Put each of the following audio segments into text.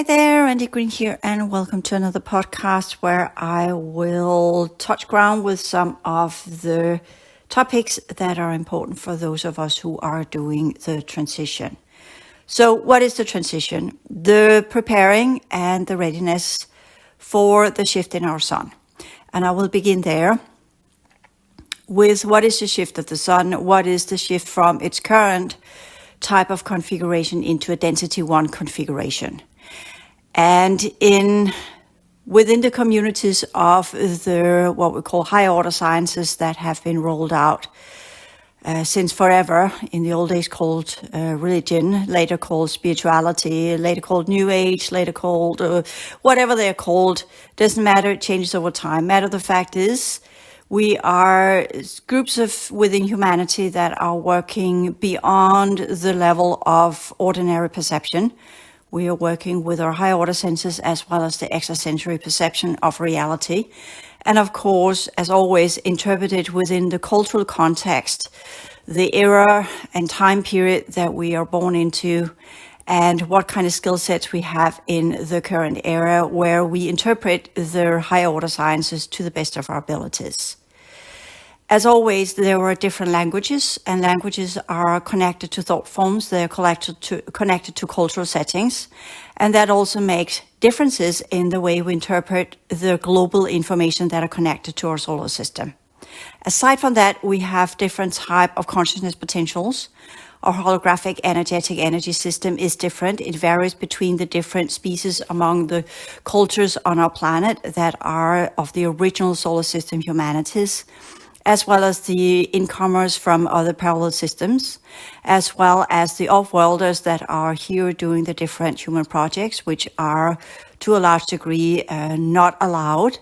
Hi there, Randi Green here, and welcome to another podcast where I will touch ground with some of the topics that are important for those of us who are doing the transition. So what is the transition? The preparing and the readiness for the shift in our sun. And I will begin there with what is the shift of the sun? What is the shift from its current type of configuration into a density 1 configuration? And within the communities of the what we call higher order sciences that have been rolled out since forever, in the old days called religion, later called spirituality, later called New Age, later called whatever they're called, doesn't matter, it changes over time. Matter of the fact is, we are groups within humanity that are working beyond the level of ordinary perception. We are working with our higher order senses as well as the extrasensory perception of reality. And of course, as always, interpreted within the cultural context, the era and time period that we are born into, and what kind of skill sets we have in the current era where we interpret the higher order sciences to the best of our abilities. As always, there are different languages, and languages are connected to thought forms. They're connected to cultural settings, and that also makes differences in the way we interpret the global information that are connected to our solar system. Aside from that, we have different type of consciousness potentials. Our holographic energetic energy system is different. It varies between the different species among the cultures on our planet that are of the original solar system humanities, as well as the incomers from other parallel systems, as well as the off-worlders that are here doing the different human projects, which are to a large degree not allowed,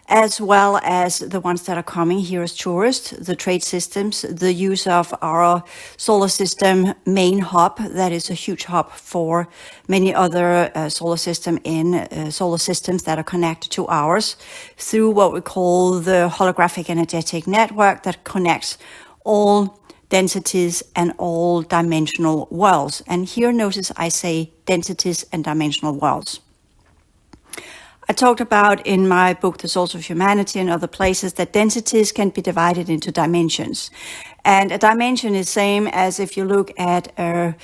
as well as the ones that are coming here as tourists, the trade systems, the use of our solar system main hub, that is a huge hub for many other solar systems that are connected to ours, through what we call the holographic energetic network that connects all densities and all dimensional worlds. And here notice I say densities and dimensional worlds. I talked about in my book, The Source of Humanity, and other places, that densities can be divided into dimensions. And a dimension is same as if you look at a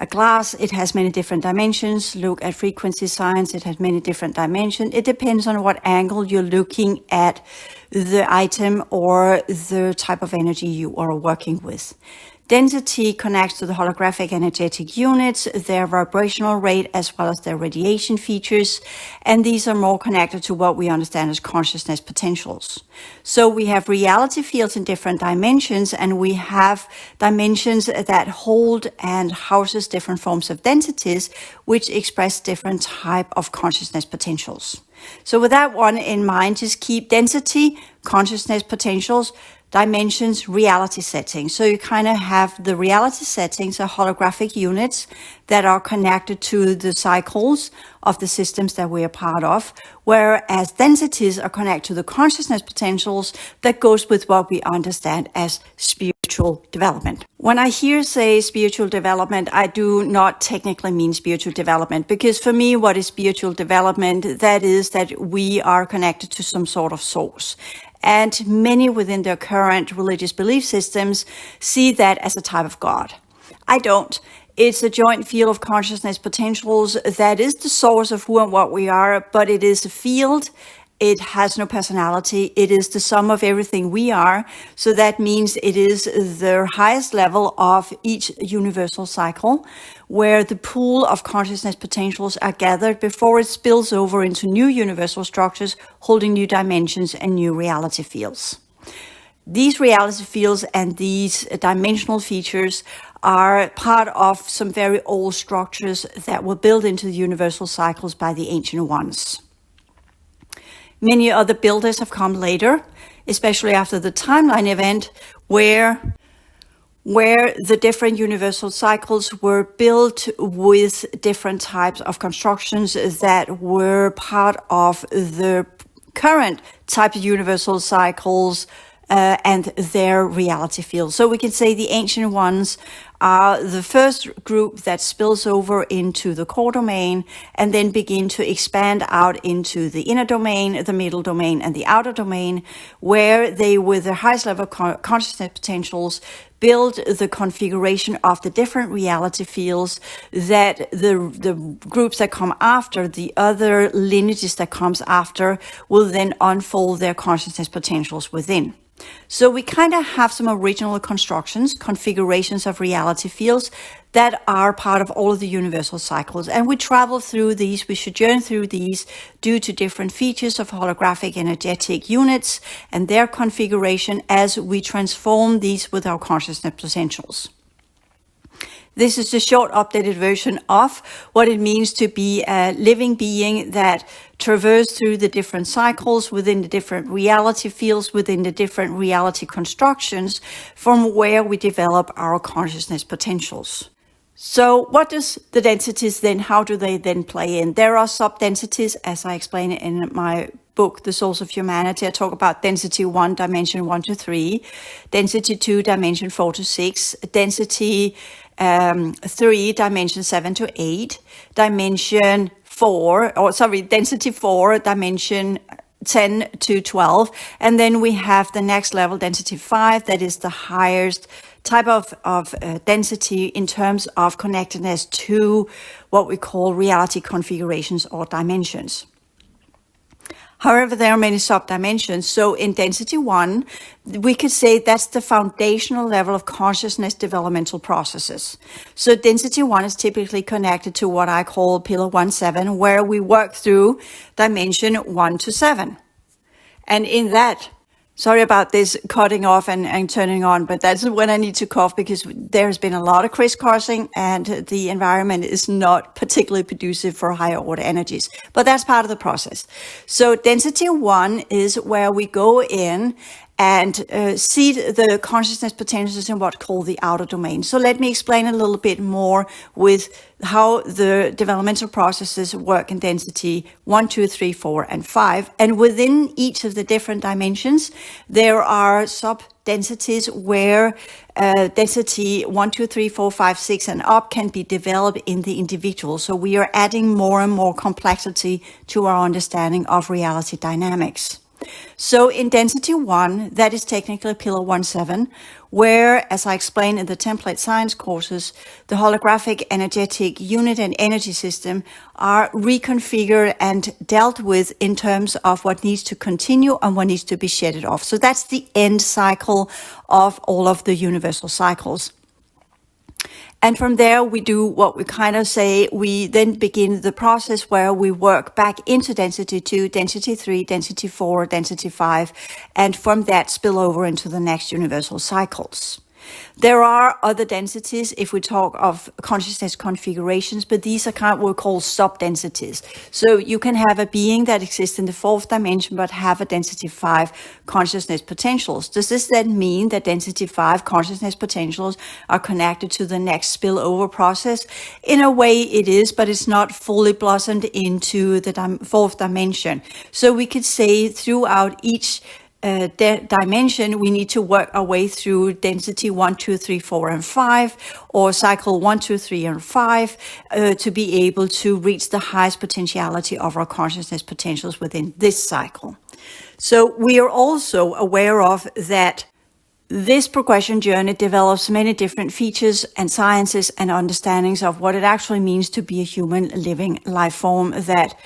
glass, it has many different dimensions. Look at frequency science, it has many different dimensions. It depends on what angle you're looking at the item or the type of energy you are working with. Density connects to the holographic energetic units, their vibrational rate, as well as their radiation features. And these are more connected to what we understand as consciousness potentials. So we have reality fields in different dimensions, and we have dimensions that hold and houses different forms of densities, which express different type of consciousness potentials. So with that one in mind, just keep density, consciousness potentials, dimensions, reality settings. So you kind of have the reality settings are holographic units that are connected to the cycles of the systems that we are part of, whereas densities are connected to the consciousness potentials that goes with what we understand as spiritual development. When I hear say spiritual development, I do not technically mean spiritual development, because for me, what is spiritual development? That is that we are connected to some sort of source. And many within their current religious belief systems see that as a type of God. I don't. It's a joint field of consciousness potentials that is the source of who and what we are, but it is a field. It has no personality. It is the sum of everything we are. So that means it is the highest level of each universal cycle, where the pool of consciousness potentials are gathered before it spills over into new universal structures, holding new dimensions and new reality fields. These reality fields and these dimensional features are part of some very old structures that were built into the universal cycles by the ancient ones. Many other builders have come later, especially after the timeline event, where the different universal cycles were built with different types of constructions that were part of the current type of universal cycles and their reality field. So we can say the ancient ones are the first group that spills over into the core domain and then begin to expand out into the inner domain, the middle domain, and the outer domain, where they, with their highest level of consciousness potentials, build the configuration of the different reality fields that the groups that come after, the other lineages that comes after, will then unfold their consciousness potentials within. So we kind of have some original constructions, configurations of reality fields that are part of all of the universal cycles. And we travel through these, we sojourn through these due to different features of holographic energetic units and their configuration as we transform these with our consciousness potentials. This is a short updated version of what it means to be a living being that traverses through the different cycles within the different reality fields, within the different reality constructions from where we develop our consciousness potentials. So what does the densities then, how do they then play in? There are sub-densities, as I explain it in my book, The Source of Humanity. I talk about density 1, dimension 1 to 3, density 2, dimension 4 to 6, density 3, dimension 7 to 8, dimension 4, density 4, dimension 10 to 12. And then we have the next level, density 5, that is the highest type of density in terms of connectedness to what we call reality configurations or dimensions. However, there are many sub-dimensions. So in density 1, we could say that's the foundational level of consciousness developmental processes. So density 1 is typically connected to what I call pillar 1-7, where we work through dimension 1 to 7. And in that, sorry about this cutting off and turning on, but that's when I need to cough because there's been a lot of crisscrossing and the environment is not particularly conducive for higher order energies. But that's part of the process. So density 1 is where we go in and seed the consciousness potentials in what's called the outer domain. So let me explain a little bit more with how the developmental processes work in density 1, 2, 3, 4, and 5. And within each of the different dimensions, there are sub-densities where density 1, 2, 3, 4, 5, 6, and up can be developed in the individual. So we are adding more and more complexity to our understanding of reality dynamics. So in density 1, that is technically pillar 1-7, where, as I explained in the template science courses, the holographic energetic unit and energy system are reconfigured and dealt with in terms of what needs to continue and what needs to be shedded off. So that's the end cycle of all of the universal cycles. And from there, we do what we kind of say, we then begin the process where we work back into density 2, density 3, density 4, density 5, and from that spill over into the next universal cycles. There are other densities if we talk of consciousness configurations, but these are kind of what we call sub-densities. So you can have a being that exists in the 4th dimension, but have a density 5 consciousness potentials. Does this then mean that density 5 consciousness potentials are connected to the next spillover process? In a way it is, but it's not fully blossomed into the 4th dimension. So we could say throughout each dimension, we need to work our way through density 1, 2, 3, 4, and 5, or cycle 1, 2, 3, and 5, to be able to reach the highest potentiality of our consciousness potentials within this cycle. So we are also aware of that this progression journey develops many different features and sciences and understandings of what it actually means to be a human living life form that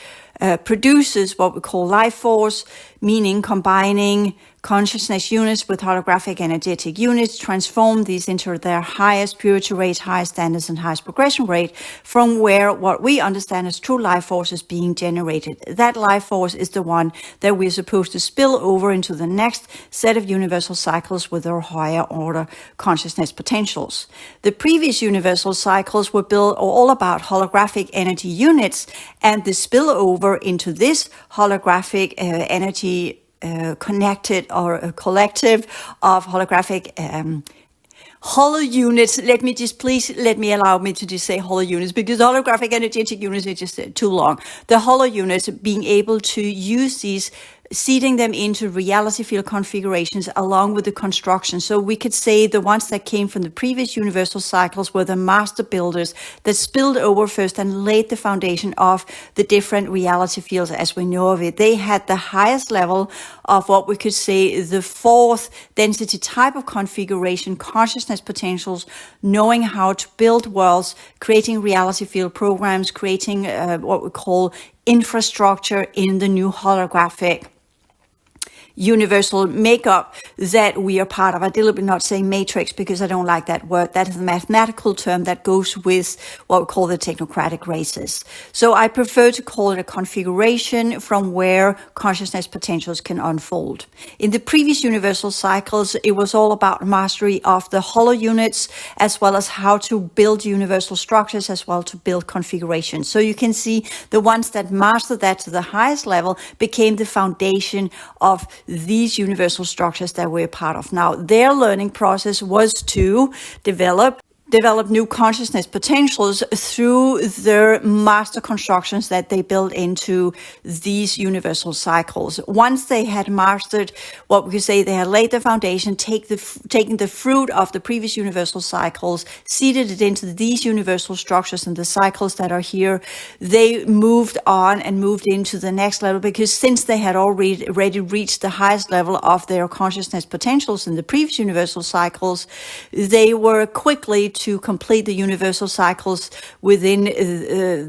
produces what we call life force, meaning combining consciousness units with holographic energetic units, transform these into their highest purity rate, highest standards, and highest progression rate, from where what we understand as true life force is being generated. That life force is the one that we're supposed to spill over into the next set of universal cycles with our higher order consciousness potentials. The previous universal cycles were built all about holographic energy units, and the spillover into this holographic energy connected or a collective of holographic hollow units. Let me allow me to just say hollow units, because holographic energetic units are just too long. The hollow units, being able to use these seeding them into reality field configurations along with the construction. So we could say the ones that came from the previous universal cycles were the master builders that spilled over first and laid the foundation of the different reality fields as we know of it. They had the highest level of what we could say the fourth density type of configuration, consciousness potentials, knowing how to build worlds, creating reality field programs, creating what we call infrastructure in the new holographic universal makeup that we are part of. I deliberately not say matrix because I don't like that word. That is a mathematical term that goes with what we call the technocratic races. So I prefer to call it a configuration from where consciousness potentials can unfold. In the previous universal cycles, it was all about mastery of the hollow units as well as how to build universal structures as well to build configurations. So you can see the ones that mastered that to the highest level became the foundation of these universal structures that we're part of now. Their learning process was to develop new consciousness potentials through their master constructions that they built into these universal cycles. Once they had mastered what we could say they had laid the foundation, taking the fruit of the previous universal cycles, seeded it into these universal structures and the cycles that are here, they moved on and moved into the next level because since they had already reached the highest level of their consciousness potentials in the previous universal cycles, they were quickly to complete the universal cycles within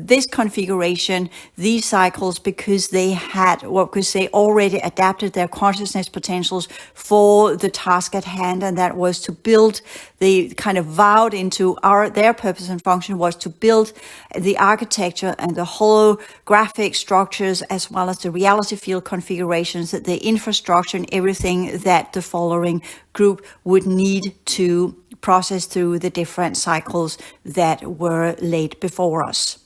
this configuration, these cycles, because they had what we could say already adapted their consciousness potentials for the task at hand, and that was to build. They kind of vowed into their purpose and function was to build the architecture and the holographic structures as well as the reality field configurations, the infrastructure and everything that the following group would need to process through the different cycles that were laid before us.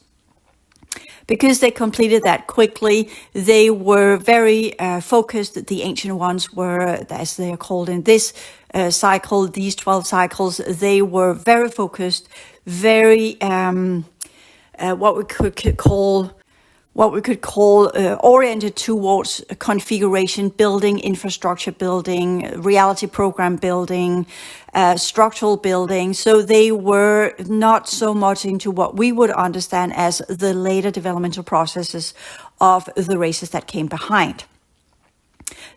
Because they completed that quickly, they were very focused. The ancient ones were, as they are called in this cycle, these 12 cycles, they were very focused, very what we could call oriented towards configuration building, infrastructure building, reality program building, structural building. So they were not so much into what we would understand as the later developmental processes of the races that came behind.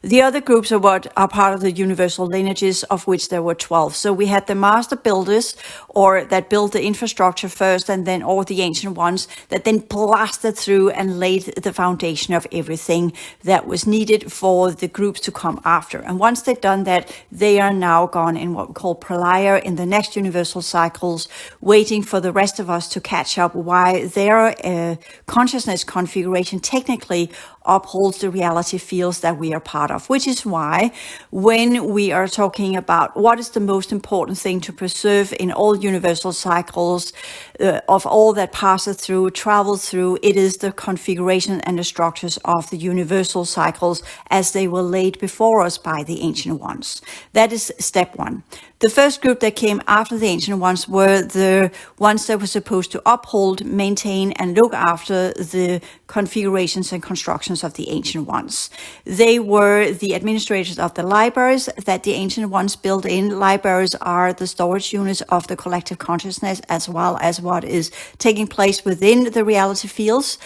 The other groups are what are part of the universal lineages, of which there were 12. So we had the master builders, or that built the infrastructure first, and then all the ancient ones that then blasted through and laid the foundation of everything that was needed for the groups to come after. And once they've done that, they are now gone in what we call pralia in the next universal cycles, waiting for the rest of us to catch up why their consciousness configuration technically upholds the reality fields that we are part of, which is why when we are talking about what is the most important thing to preserve in all universal cycles of all that passes through, travels through, it is the configuration and the structures of the universal cycles as they were laid before us by the ancient ones. That is step one. The first group that came after the ancient ones were the ones that were supposed to uphold, maintain, and look after the configurations and constructions of the ancient ones. They were the administrators of the libraries that the ancient ones built in. Libraries are the storage units of the collective consciousness as well as what is taking place within the reality fields.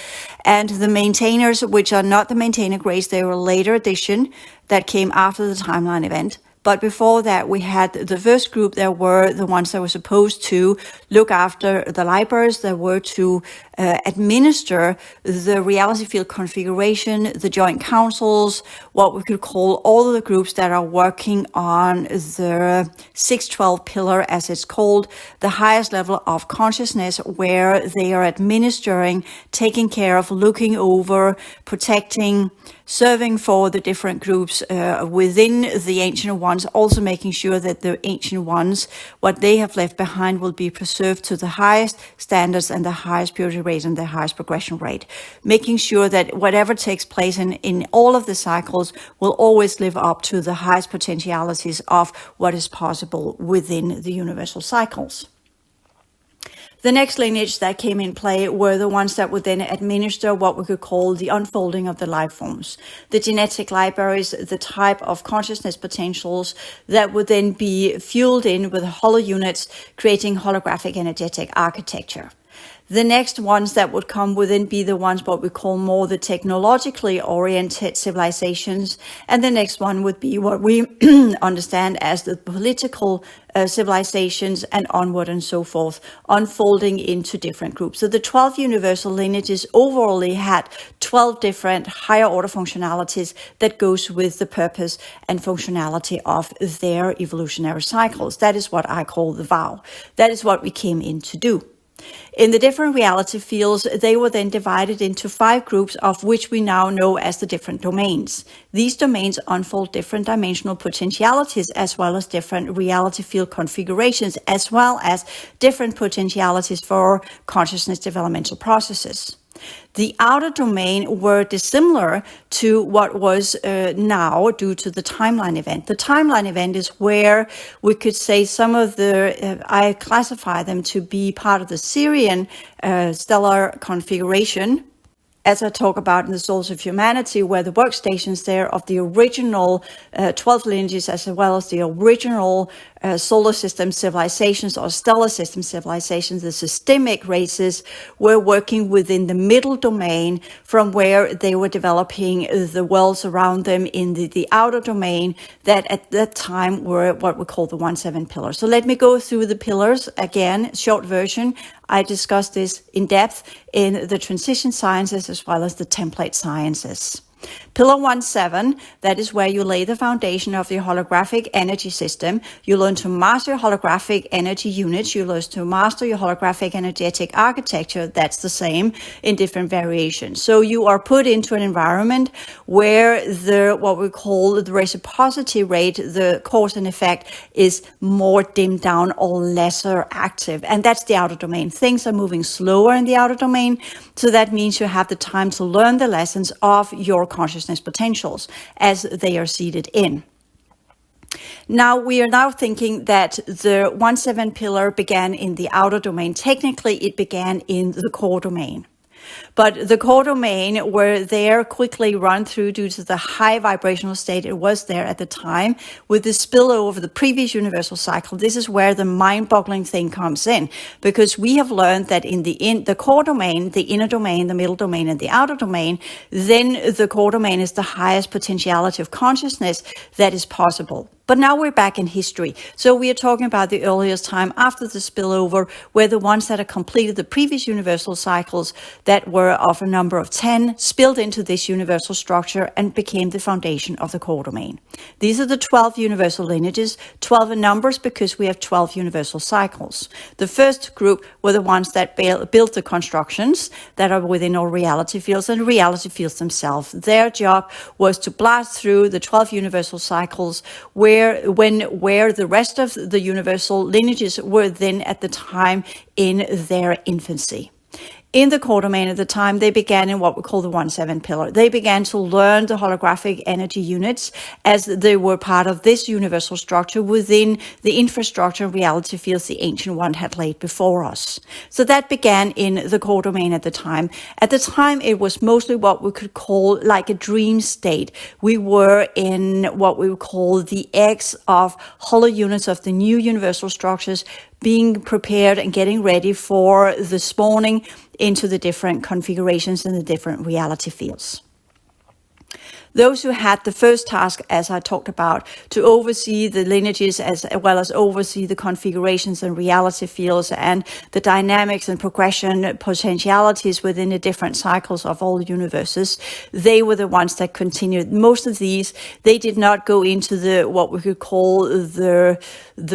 And the maintainers, which are not the maintainer grades, they were a later addition that came after the timeline event. But before that, we had the first group that were the ones that were supposed to look after the libraries, that were to administer the reality field configuration, the joint councils, what we could call all of the groups that are working on the 612 pillar, as it's called, the highest level of consciousness, where they are administering, taking care of, looking over, protecting, serving for the different groups within the ancient ones, also making sure that the ancient ones, what they have left behind, will be preserved to the highest standards and the highest purity rate and the highest progression rate, making sure that whatever takes place in all of the cycles will always live up to the highest potentialities of what is possible within the universal cycles. The next lineage that came in play were the ones that would then administer what we could call the unfolding of the life forms, the genetic libraries, the type of consciousness potentials that would then be fueled in with hollow units, creating holographic energetic architecture. The next ones that would come would then be the ones what we call more the technologically oriented civilizations. And the next one would be what we understand as the political civilizations and onward and so forth, unfolding into different groups. So the 12 universal lineages overall had 12 different higher order functionalities that goes with the purpose and functionality of their evolutionary cycles. That is what I call the vow. That is what we came in to do. In the different reality fields, they were then divided into 5 groups, of which we now know as the different domains. These domains unfold different dimensional potentialities, as well as different reality field configurations, as well as different potentialities for consciousness developmental processes. The outer domain were dissimilar to what was now due to the timeline event. The timeline event is where we could say some of the, I classify them to be part of the Syrian stellar configuration, as I talk about in the Souls of Humanity, where the workstations there of the original 12 lineages, as well as the original solar system civilizations or stellar system civilizations, the systemic races, were working within the middle domain from where they were developing the worlds around them in the outer domain that at that time were what we call the 1-7 pillars. So let me go through the pillars again, short version. I discussed this in depth in the transition sciences as well as the template sciences. Pillar 1-7, that is where you lay the foundation of your holographic energy system. You learn to master your holographic energy units. You learn to master your holographic energetic architecture. That's the same in different variations. So you are put into an environment where what we call the reciprocity rate, the cause and effect, is more dimmed down or lesser active. And that's the outer domain. Things are moving slower in the outer domain. So that means you have the time to learn the lessons of your consciousness potentials as they are seated in. Now, we are now thinking that the 1-7 pillar began in the outer domain. Technically, it began in the core domain. But the core domain were there quickly run through due to the high vibrational state it was there at the time with the spillover of the previous universal cycle. This is where the mind-boggling thing comes in, because we have learned that in the core domain, the inner domain, the middle domain, and the outer domain, then the core domain is the highest potentiality of consciousness that is possible. But now we're back in history. So we are talking about the earliest time after the spillover, where the ones that have completed the previous universal cycles that were of a number of 10 spilled into this universal structure and became the foundation of the core domain. These are the 12 universal lineages, 12 in numbers because we have 12 universal cycles. The first group were the ones that built the constructions that are within our reality fields and reality fields themselves. Their job was to blast through the 12 universal cycles where the rest of the universal lineages were then at the time in their infancy. In the core domain at the time, they began in what we call the 1-7 pillar. They began to learn the holographic energy units as they were part of this universal structure within the infrastructure and reality fields the Ancient One had laid before us. So that began in the core domain at the time. At the time, it was mostly what we could call like a dream state. We were in what we would call the eggs of hollow units of the new universal structures being prepared and getting ready for the spawning into the different configurations and the different reality fields. Those who had the first task, as I talked about, to oversee the lineages as well as oversee the configurations and reality fields and the dynamics and progression potentialities within the different cycles of all the universes, they were the ones that continued. Most of these, they did not go into the what we could call the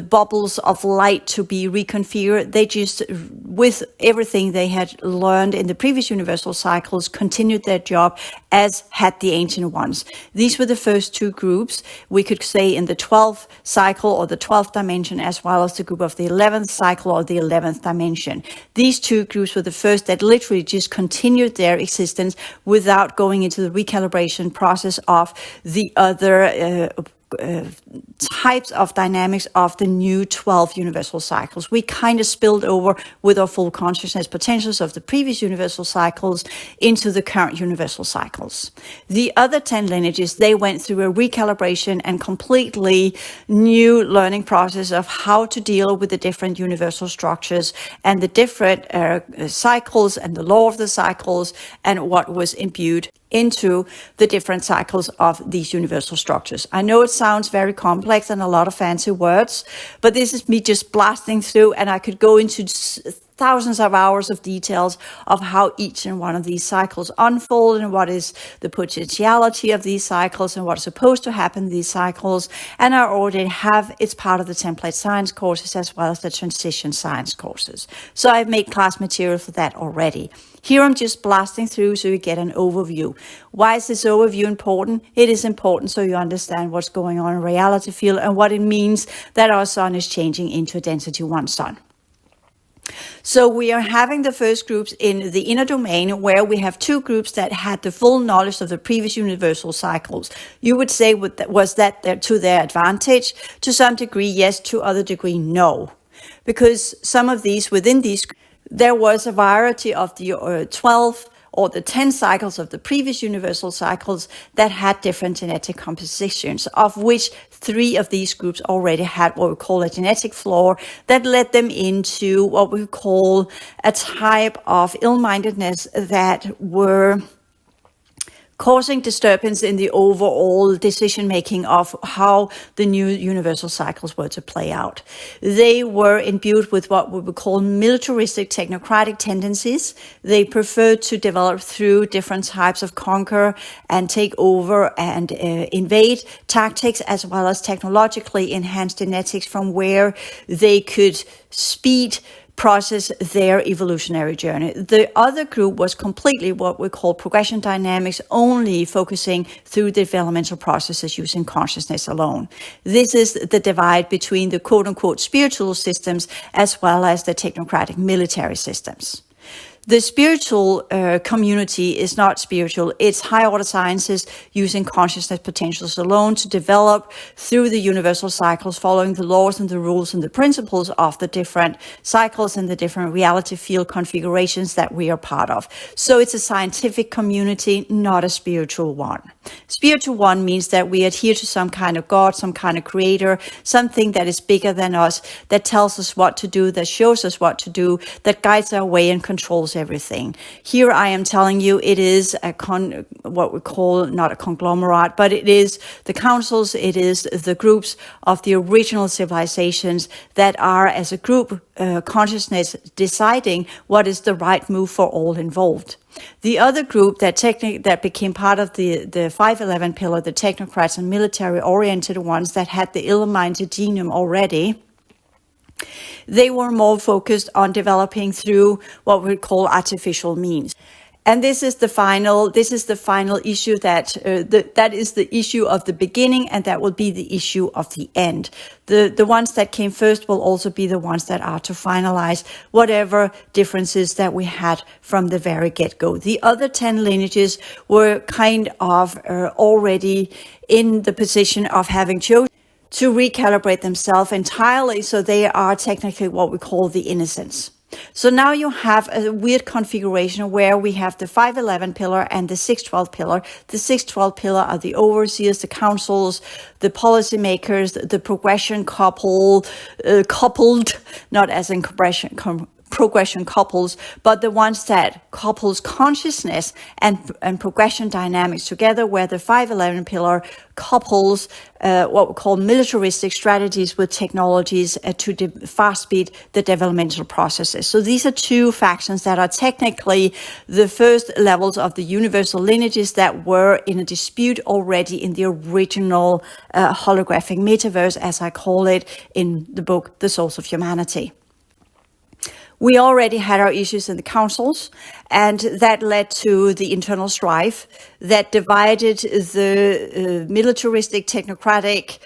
bubbles of light to be reconfigured. They just, with everything they had learned in the previous universal cycles, continued their job as had the Ancient One. These were the first 2 groups, we could say in the 12th cycle or the 12th dimension, as well as the group of the 11th cycle or the 11th dimension. These 2 groups were the first that literally just continued their existence without going into the recalibration process of the other types of dynamics of the new 12 universal cycles. We kind of spilled over with our full consciousness potentials of the previous universal cycles into the current universal cycles. The other 10 lineages, they went through a recalibration and completely new learning process of how to deal with the different universal structures and the different cycles and the law of the cycles and what was imbued into the different cycles of these universal structures. I know it sounds very complex and a lot of fancy words, but this is me just blasting through, and I could go into thousands of hours of details of how each and one of these cycles unfold and what is the potentiality of these cycles and what's supposed to happen in these cycles. And I already have, it's part of the template science courses as well as the transition science courses. So I've made class material for that already. Here I'm just blasting through so you get an overview. Why is this overview important? It is important so you understand what's going on in reality field and what it means that our sun is changing into a density 1 sun. So we are having the first groups in the inner domain where we have 2 groups that had the full knowledge of the previous universal cycles. You would say, was that to their advantage? To some degree, yes. To other degree, no. Because some of these, within these, there was a variety of the 12 or the 10 cycles of the previous universal cycles that had different genetic compositions, of which 3 of these groups already had what we call a genetic flaw that led them into what we call a type of ill-mindedness that were causing disturbance in the overall decision-making of how the new universal cycles were to play out. They were imbued with what we would call militaristic technocratic tendencies. They preferred to develop through different types of conquer and take over and invade tactics, as well as technologically enhanced genetics from where they could speed process their evolutionary journey. The other group was completely what we call progression dynamics, only focusing through developmental processes using consciousness alone. This is the divide between the quote-unquote spiritual systems as well as the technocratic military systems. The spiritual community is not spiritual. It's high order sciences using consciousness potentials alone to develop through the universal cycles, following the laws and the rules and the principles of the different cycles and the different reality field configurations that we are part of. So it's a scientific community, not a spiritual one. Spiritual one means that we adhere to some kind of God, some kind of creator, something that is bigger than us, that tells us what to do, that shows us what to do, that guides our way and controls everything. Here I am telling you it is what we call not a conglomerate, but it is the councils, it is the groups of the original civilizations that are as a group consciousness deciding what is the right move for all involved. The other group that became part of the 511 pillar, the technocrats and military oriented ones that had the ill-minded genome already, they were more focused on developing through what we call artificial means. And this is the final issue that is the issue of the beginning, and that will be the issue of the end. The ones that came first will also be the ones that are to finalize whatever differences that we had from the very get-go. The other 10 lineages were kind of already in the position of having chosen to recalibrate themselves entirely, so they are technically what we call the innocents. So now you have a weird configuration where we have the 511 pillar and the 612 pillar. The 612 pillar are the overseers, the councils, the policymakers, the progression coupled, not as in progression couples, but the ones that couples consciousness and progression dynamics together, where the 511 pillar couples what we call militaristic strategies with technologies to fast speed the developmental processes. So these are 2 factions that are technically the first levels of the universal lineages that were in a dispute already in the original holographic metaverse, as I call it in the book, The Source of Humanity. We already had our issues in the councils, and that led to the internal strife that divided the militaristic, technocratic,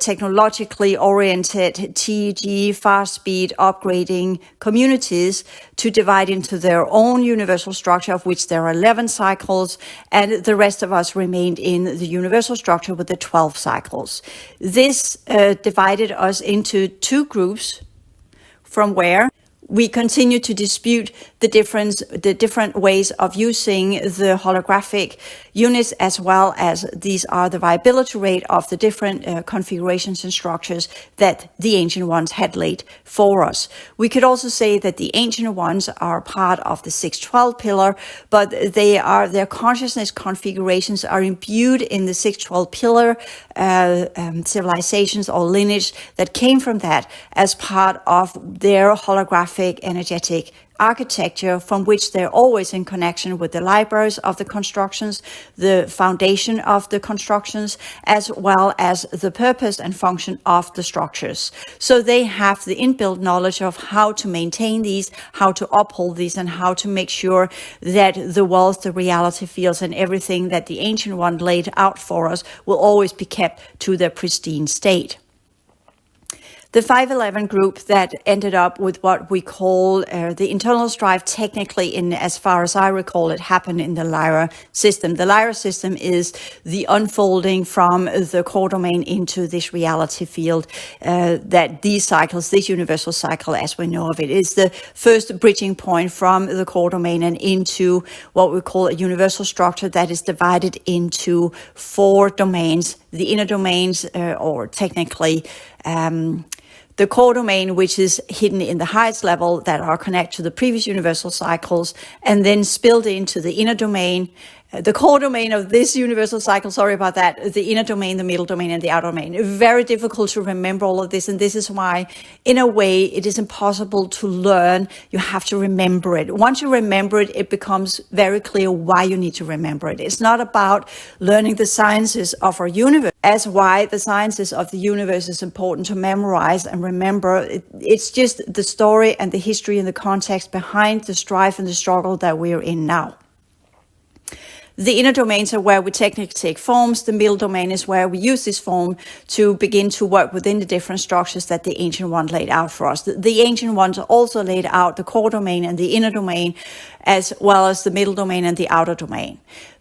technologically oriented TEG, fast speed upgrading communities to divide into their own universal structure, of which there are 11 cycles, and the rest of us remained in the universal structure with the 12 cycles. This divided us into two groups, from where we continue to dispute the different ways of using the holographic units, as well as these are the viability rate of the different configurations and structures that the ancient ones had laid for us. We could also say that the ancient ones are part of the 612 pillar, but their consciousness configurations are imbued in the 612 pillar civilizations or lineage that came from that as part of their holographic energetic architecture, from which they're always in connection with the libraries of the constructions, the foundation of the constructions, as well as the purpose and function of the structures. So they have the inbuilt knowledge of how to maintain these, how to uphold these, and how to make sure that the world, the reality fields, and everything that the ancient one laid out for us will always be kept to their pristine state. The 511 group that ended up with what we call the internal strife, technically, in as far as I recall, it happened in the Lyra system. The Lyra system is the unfolding from the core domain into this reality field that these cycles, this universal cycle as we know of it, is the first bridging point from the core domain and into what we call a universal structure that is divided into 4 domains. The inner domains, or technically, the core domain, which is hidden in the highest level, that are connected to the previous universal cycles, and then spilled into the inner domain, the core domain of this universal cycle, sorry about that, the inner domain, the middle domain, and the outer domain. Very difficult to remember all of this, and this is why, in a way, it is impossible to learn. You have to remember it. Once you remember it, it becomes very clear why you need to remember it. It's not about learning the sciences of our universe, as why the sciences of the universe is important to memorize and remember. It's just the story and the history and the context behind the strife and the struggle that we're in now. The inner domains are where we technically take forms. The middle domain is where we use this form to begin to work within the different structures that the ancient one laid out for us. The ancient ones also laid out the core domain and the inner domain, as well as the middle domain and the outer domain.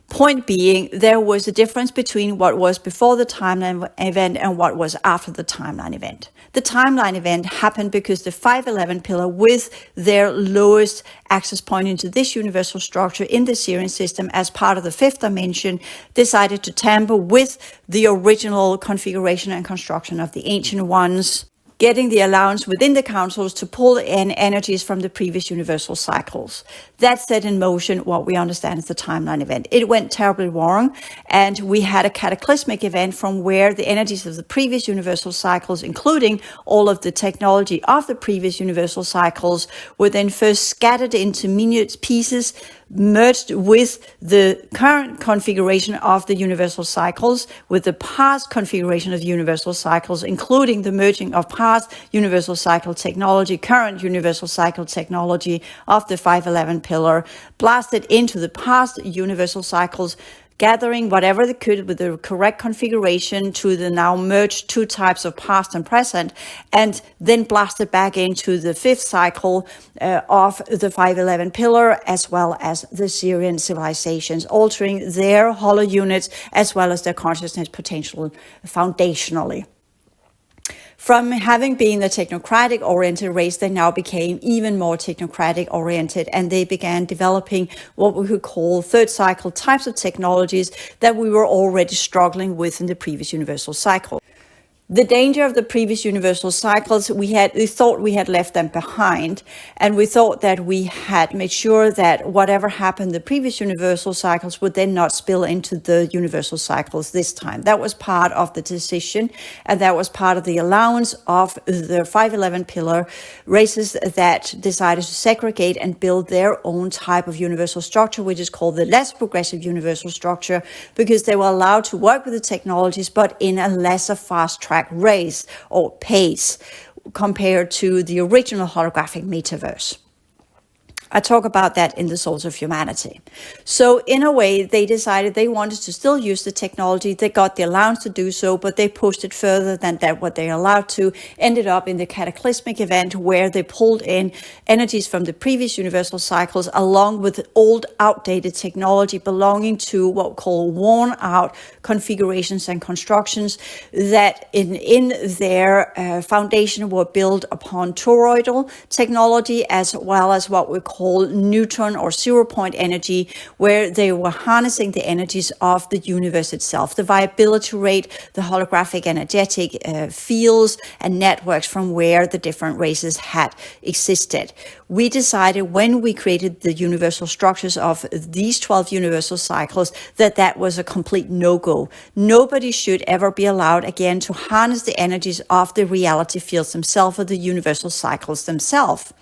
Point being, there was a difference between what was before the timeline event and what was after the timeline event. The timeline event happened because the 511 pillar, with their lowest access point into this universal structure in the Sirian system as part of the 5th dimension, decided to tamper with the original configuration and construction of the ancient ones, getting the allowance within the councils to pull in energies from the previous universal cycles. That set in motion what we understand as the timeline event. It went terribly wrong, and we had a cataclysmic event from where the energies of the previous universal cycles, including all of the technology of the previous universal cycles, were then first scattered into minute pieces, merged with the current configuration of the universal cycles, with the past configuration of the universal cycles, including the merging of past universal cycle technology, current universal cycle technology of the 511 pillar, blasted into the past universal cycles, gathering whatever they could with the correct configuration to the now merged 2 types of past and present, and then blasted back into the 5th cycle of the 511 pillar, as well as the Syrian civilizations, altering their hollow units as well as their consciousness potential foundationally. From having been a technocratic-oriented race, they now became even more technocratic-oriented, and they began developing what we could call 3rd cycle types of technologies that we were already struggling with in the previous universal cycle. The danger of the previous universal cycles, we thought we had left them behind, and we thought that we had made sure that whatever happened the previous universal cycles would then not spill into the universal cycles this time. That was part of the decision, and that was part of the allowance of the 511 pillar races that decided to segregate and build their own type of universal structure, which is called the less progressive universal structure, because they were allowed to work with the technologies, but in a lesser fast track race or pace compared to the original holographic metaverse. I talk about that in the Souls of Humanity. So in a way, they decided they wanted to still use the technology. They got the allowance to do so, but they pushed it further than that what they're allowed to, ended up in the cataclysmic event where they pulled in energies from the previous universal cycles along with old outdated technology belonging to what we call worn out configurations and constructions that in their foundation were built upon toroidal technology as well as what we call neutron or 0-point energy, where they were harnessing the energies of the universe itself, the viability rate, the holographic energetic fields and networks from where the different races had existed. We decided when we created the universal structures of these 12 universal cycles that that was a complete no-go. Nobody should ever be allowed again to harness the energies of the reality fields themselves or the universal cycles themselves.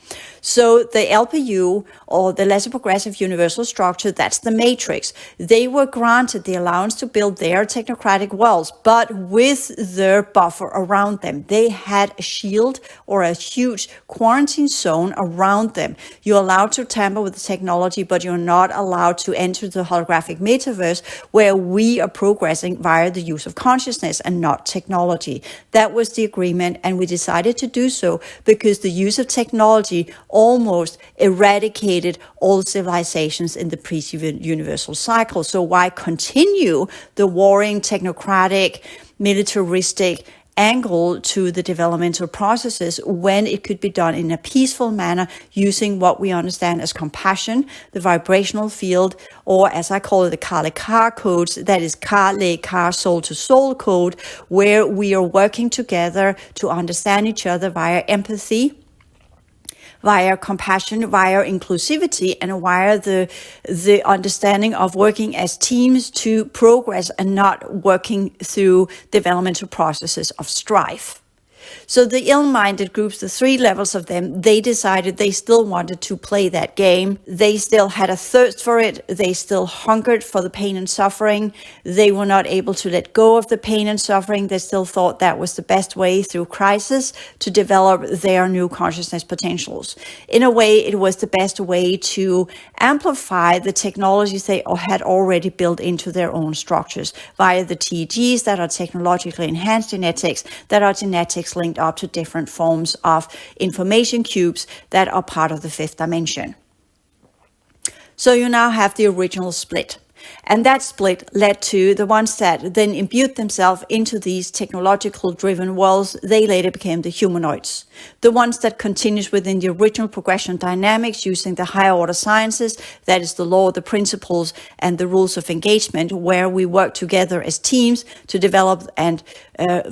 So the LPU, or the lesser progressive universal structure, that's the matrix. They were granted the allowance to build their technocratic worlds, but with the buffer around them. They had a shield or a huge quarantine zone around them. You're allowed to tamper with the technology, but you're not allowed to enter the holographic metaverse where we are progressing via the use of consciousness and not technology. That was the agreement, and we decided to do so because the use of technology almost eradicated all civilizations in the pre-universal cycle. So why continue the warring, technocratic, militaristic angle to the developmental processes when it could be done in a peaceful manner using what we understand as compassion, the vibrational field, or as I call it, the Kali-Ka codes, that is Ka-Le-Ka soul-to-soul code, where we are working together to understand each other via empathy, via compassion, via inclusivity, and via the understanding of working as teams to progress and not working through developmental processes of strife. So the ill-minded groups, the three levels of them, they decided they still wanted to play that game. They still had a thirst for it. They still hungered for the pain and suffering. They were not able to let go of the pain and suffering. They still thought that was the best way through crisis to develop their new consciousness potentials. In a way, it was the best way to amplify the technologies they had already built into their own structures via the TEGs that are technologically enhanced genetics, that are genetics linked up to different forms of information cubes that are part of the fifth dimension. So you now have the original split. And that split led to the ones that then imbued themselves into these technological driven worlds. They later became the humanoids. The ones that continues within the original progression dynamics using the higher order sciences, that is the law, the principles, and the rules of engagement, where we work together as teams to develop and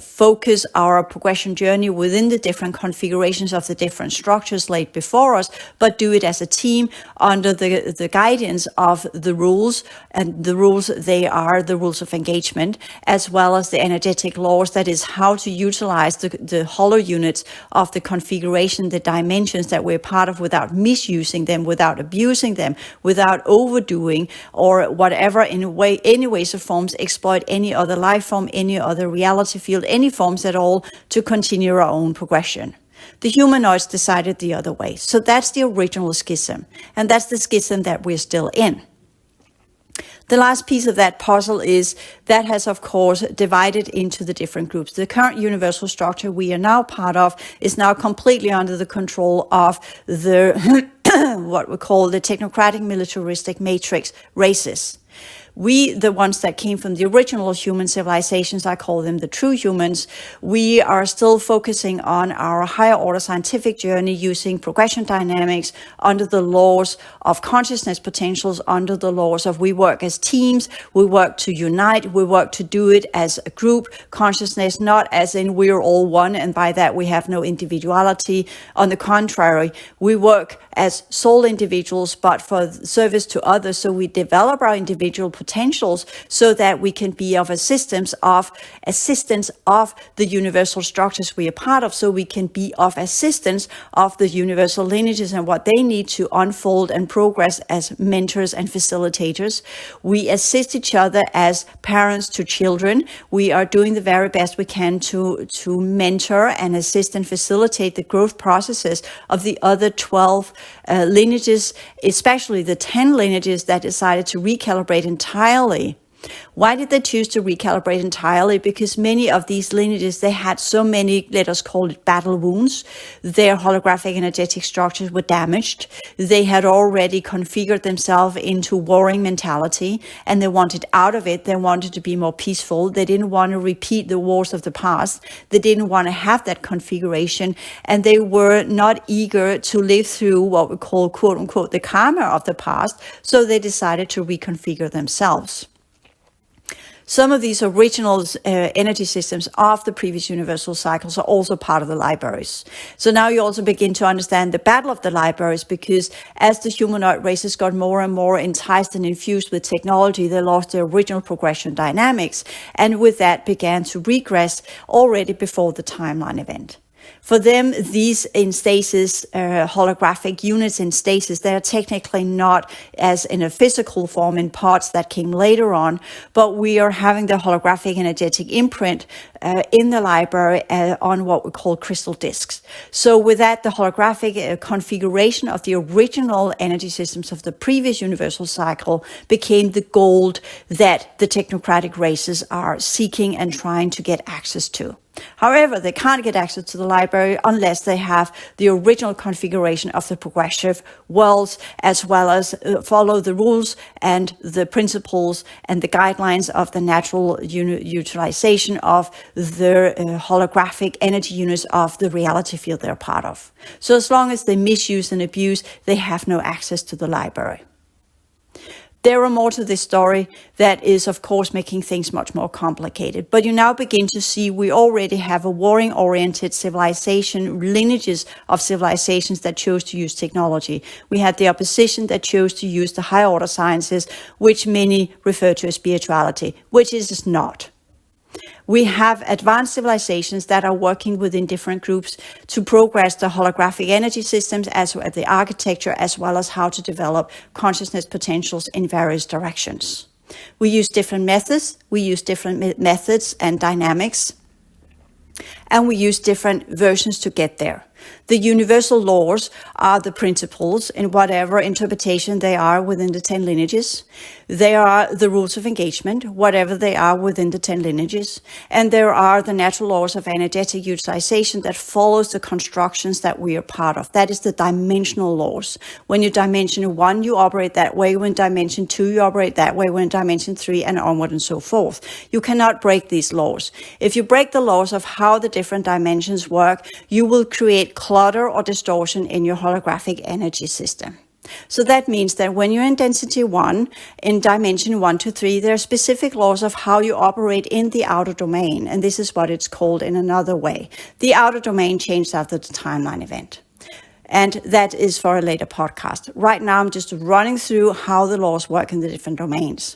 focus our progression journey within the different configurations of the different structures laid before us, but do it as a team under the guidance of the rules. And the rules, they are the rules of engagement, as well as the energetic laws, that is how to utilize the hollow units of the configuration, the dimensions that we're part of without misusing them, without abusing them, without overdoing, or whatever in way, any ways or forms exploit any other life form, any other reality field, any forms at all to continue our own progression. The humanoids decided the other way. So that's the original schism. And that's the schism that we're still in. The last piece of that puzzle is that has, of course, divided into the different groups. The current universal structure we are now part of is now completely under the control of the what we call the technocratic militaristic matrix races. We, the ones that came from the original human civilizations, I call them the true humans, we are still focusing on our higher order scientific journey using progression dynamics under the laws of consciousness potentials, under the laws of we work as teams, we work to unite, we work to do it as a group consciousness, not as in we're all one and by that we have no individuality. On the contrary, we work as soul individuals but for service to others, so we develop our individual potential potentials so that we can be of assistance of the universal structures we are part of, so we can be of assistance of the universal lineages and what they need to unfold and progress as mentors and facilitators. We assist each other as parents to children. We are doing the very best we can to mentor and assist and facilitate the growth processes of the other 12 lineages, especially the 10 lineages that decided to recalibrate entirely. Why did they choose to recalibrate entirely? Because many of these lineages, they had so many, let us call it battle wounds. Their holographic energetic structures were damaged. They had already configured themselves into warring mentality, and they wanted out of it. They wanted to be more peaceful. They didn't want to repeat the wars of the past. They didn't want to have that configuration, and they were not eager to live through what we call, quote unquote, the karma of the past. So they decided to reconfigure themselves. Some of these original energy systems of the previous universal cycles are also part of the libraries. So now you also begin to understand the battle of the libraries, because as the humanoid races got more and more enticed and infused with technology, they lost their original progression dynamics, and with that began to regress already before the timeline event. For them, these in stasis, holographic units in stasis, they are technically not as in a physical form in parts that came later on, but we are having the holographic energetic imprint in the library on what we call crystal discs. So with that, the holographic configuration of the original energy systems of the previous universal cycle became the gold that the technocratic races are seeking and trying to get access to. However, they can't get access to the library unless they have the original configuration of the progressive worlds, as well as follow the rules and the principles and the guidelines of the natural utilization of the holographic energy units of the reality field they're part of. So as long as they misuse and abuse, they have no access to the library. There are more to this story that is, of course, making things much more complicated. But you now begin to see we already have a warring-oriented civilization, lineages of civilizations that chose to use technology. We had the opposition that chose to use the higher-order sciences, which many refer to as spirituality, which it is not. We have advanced civilizations that are working within different groups to progress the holographic energy systems, as well as the architecture, as well as how to develop consciousness potentials in various directions. We use different methods, and dynamics, and we use different versions to get there. The universal laws are the principles in whatever interpretation they are within the 10 lineages. They are the rules of engagement, whatever they are within the 10 lineages. And there are the natural laws of energetic utilization that follows the constructions that we are part of. That is the dimensional laws. When you dimension 1, you operate that way. When dimension 2, you operate that way. When dimension 3, and onward and so forth. You cannot break these laws. If you break the laws of how the different dimensions work, you will create clutter or distortion in your holographic energy system. So that means that when you're in density 1, in dimension 1 to 3, there are specific laws of how you operate in the outer domain. And this is what it's called in another way. The outer domain changed after the timeline event. And that is for a later podcast. Right now, I'm just running through how the laws work in the different domains.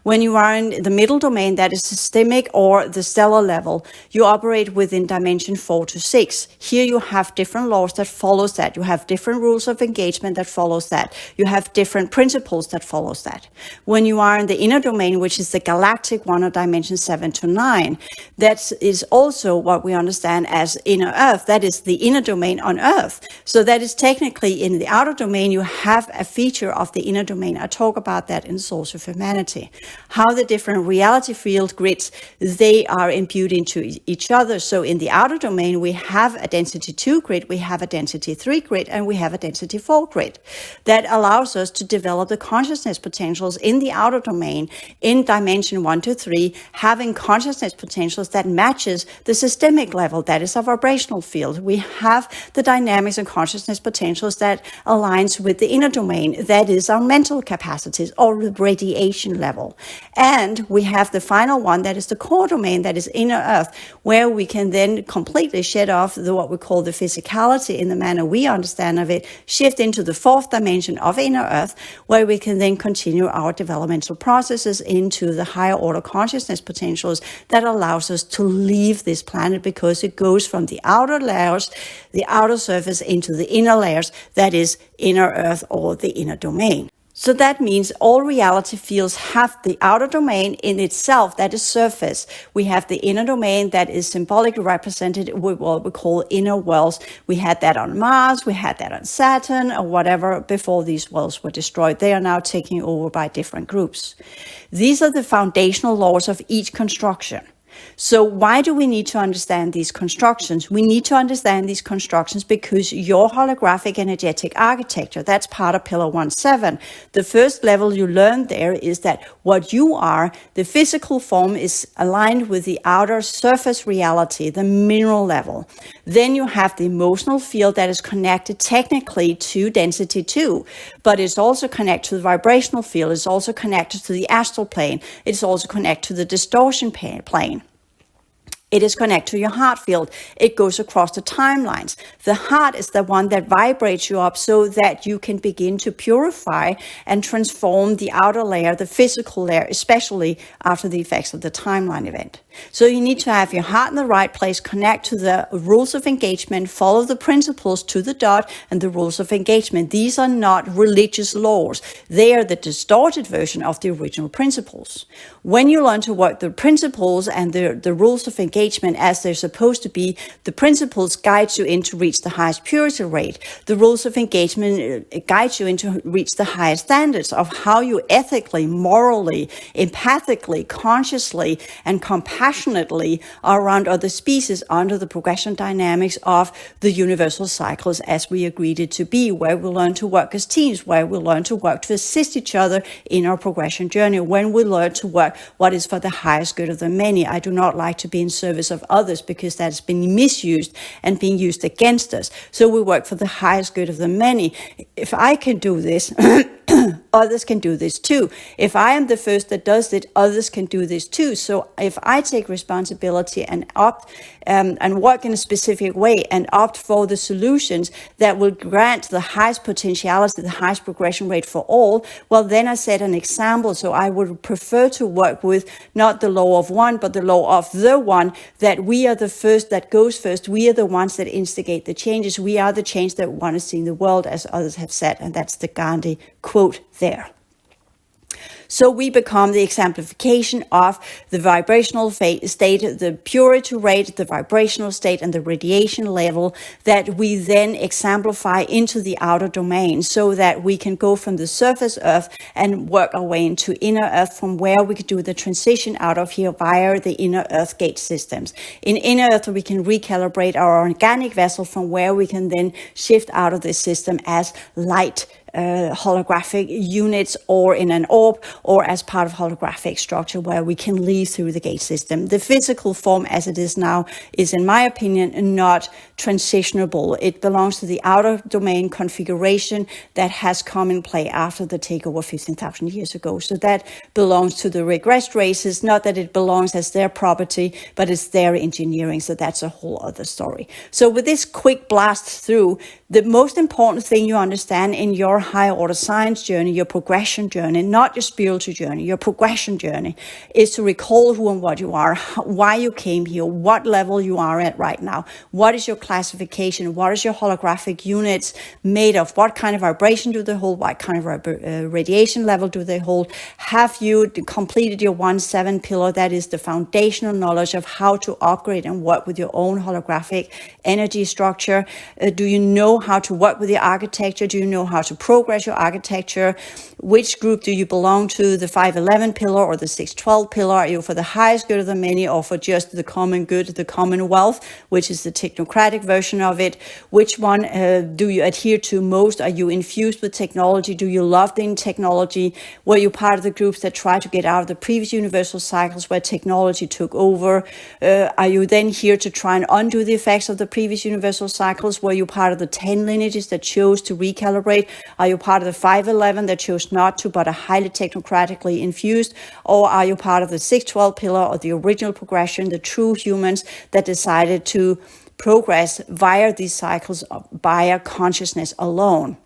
When you are in the middle domain, that is systemic or the stellar level, you operate within dimension 4 to 6. Here you have different laws that follows that. You have different rules of engagement that follows that. You have different principles that follows that. When you are in the inner domain, which is the galactic one, or dimension 7 to 9, that is also what we understand as inner Earth. That is the inner domain on Earth. So that is technically in the outer domain, you have a feature of the inner domain. I talk about that in Source of Humanity. How the different reality field grids, they are imbued into each other. So in the outer domain, we have a density 2 grid, we have a density 3 grid, and we have a density 4 grid. That allows us to develop the consciousness potentials in the outer domain in dimension 1 to 3, having consciousness potentials that matches the systemic level, that is our vibrational field. We have the dynamics and consciousness potentials that aligns with the inner domain, that is our mental capacities or the radiation level. level. And we have the final one, that is the core domain, that is inner earth, where we can then completely shed off what we call the physicality in the manner we understand of it, shift into the fourth dimension of inner earth, where we can then continue our developmental processes into the higher order consciousness potentials that allows us to leave this planet, because it goes from the outer layers, the outer surface, into the inner layers, that is inner earth or the inner domain. So that means all reality fields have the outer domain in itself, that is surface. We have the inner domain that is symbolically represented with what we call inner worlds. We had that on Mars, we had that on Saturn, or whatever, before these worlds were destroyed. They are now taken over by different groups. These are the foundational laws of each construction. So why do we need to understand these constructions? We need to understand these constructions because your holographic energetic architecture, that's part of Pillar 1.7. The first level you learn there is that what you are, the physical form, is aligned with the outer surface reality, the mineral level. Then you have the emotional field that is connected technically to density 2, but it's also connected to the vibrational field. It's also connected to the astral plane. It's also connected to the distortion plane. It is connected to your heart field. It goes across the timelines. The heart is the one that vibrates you up so that you can begin to purify and transform the outer layer, the physical layer, especially after the effects of the timeline event. So you need to have your heart in the right place, connect to the rules of engagement, follow the principles to the dot and the rules of engagement. These are not religious laws. They are the distorted version of the original principles. When you learn to work the principles and the rules of engagement as they're supposed to be, the principles guide you in to reach the highest purity rate. The rules of engagement guide you into reach the highest standards of how you ethically, morally, empathically, consciously, and compassionately are around other species under the progression dynamics of the universal cycles as we agreed it to be, where we learn to work as teams, where we learn to work to assist each other in our progression journey, when we learn to work what is for the highest good of the many. I do not like to be in service of others because that has been misused and being used against us. So we work for the highest good of the many. If I can do this, others can do this too. If I am the first that does it, others can do this too. So if I take responsibility and opt and work in a specific way and opt for the solutions that will grant the highest potentiality, the highest progression rate for all, well, then I set an example. So I would prefer to work with not the law of one, but the law of the one, that we are the first that goes first. We are the ones that instigate the changes. We are the change that we want to see in the world, as others have said. And that's the Gandhi quote there. So we become the exemplification of the vibrational state, the purity rate, the vibrational state, and the radiation level that we then exemplify into the outer domain, so that we can go from the surface earth and work our way into inner earth, from where we can do the transition out of here via the inner earth gate systems. In inner earth, we can recalibrate our organic vessel, from where we can then shift out of this system as light holographic units, or in an orb, or as part of holographic structure, where we can leave through the gate system. The physical form as it is now is, in my opinion, not transitionable. It belongs to the outer domain configuration that has come in play after the takeover 15,000 years ago. So that belongs to the regressed races, not that it belongs as their property, but it's their engineering. So that's a whole other story. So with this quick blast through, the most important thing you understand in your higher order science journey, your progression journey, not your spiritual journey, your progression journey, is to recall who and what you are, why you came here, what level you are at right now, what is your classification, what is your holographic units made of, what kind of vibration do they hold, what kind of radiation level do they hold. Have you completed your 1.7 pillar, that is the foundational knowledge of how to upgrade and work with your own holographic energy structure? Do you know how to work with your architecture? Do you know how to progress your architecture? Which group do you belong to, the 5.11 pillar or the 6.12 pillar? Are you for the highest good of the many, or for just the common good, the commonwealth, which is the technocratic version of it? Which one do you adhere to most? Are you infused with technology? Do you love the technology? Were you part of the groups that try to get out of the previous universal cycles where technology took over? Are you then here to try and undo the effects of the previous universal cycles? Were you part of the 10 lineages that chose to recalibrate? Are Are you part of the 511 that chose not to, but are highly technocratically infused? Or are you part of the 612 pillar or the original progression, the true humans that decided to progress via these cycles via consciousness alone?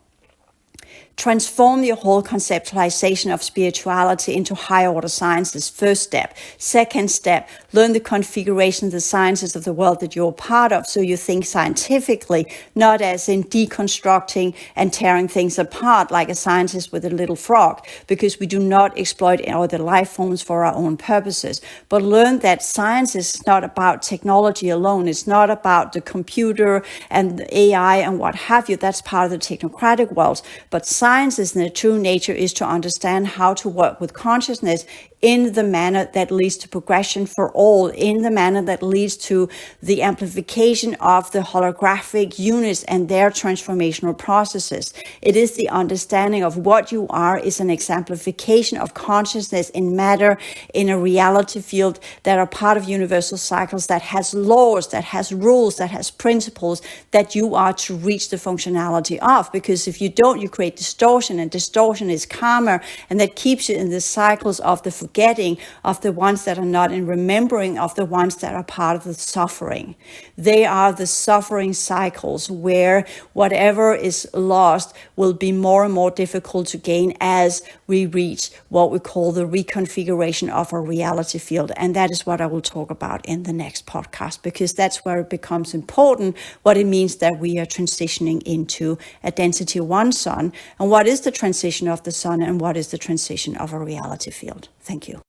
Transform your whole conceptualization of spirituality into higher order sciences. First step. Second step, learn the configuration of the sciences of the world that you're part of, so you think scientifically, not as in deconstructing and tearing things apart like a scientist with a little frog, because we do not exploit other life forms for our own purposes. But learn that science is not about technology alone. It's not about the computer and the AI and what have you. That's part of the technocratic world. But science in their true nature is to understand how to work with consciousness in the manner that leads to progression for all, in the manner that leads to the amplification of the holographic units and their transformational processes. It is the understanding of what you are is an exemplification of consciousness in matter, in a reality field that are part of universal cycles, that has laws, that has rules, that has principles that you are to reach the functionality of. Because if you don't, you create distortion, and distortion is karma, and that keeps you in the cycles of the forgetting, of the ones that are not in remembering, of the ones that are part of the suffering. They are the suffering cycles where whatever is lost will be more and more difficult to gain as we reach what we call the reconfiguration of our reality field. And that is what I will talk about in the next podcast, because that's where it becomes important what it means that we are transitioning into a density 1 sun, and what is the transition of the sun, and what is the transition of a reality field. Thank you.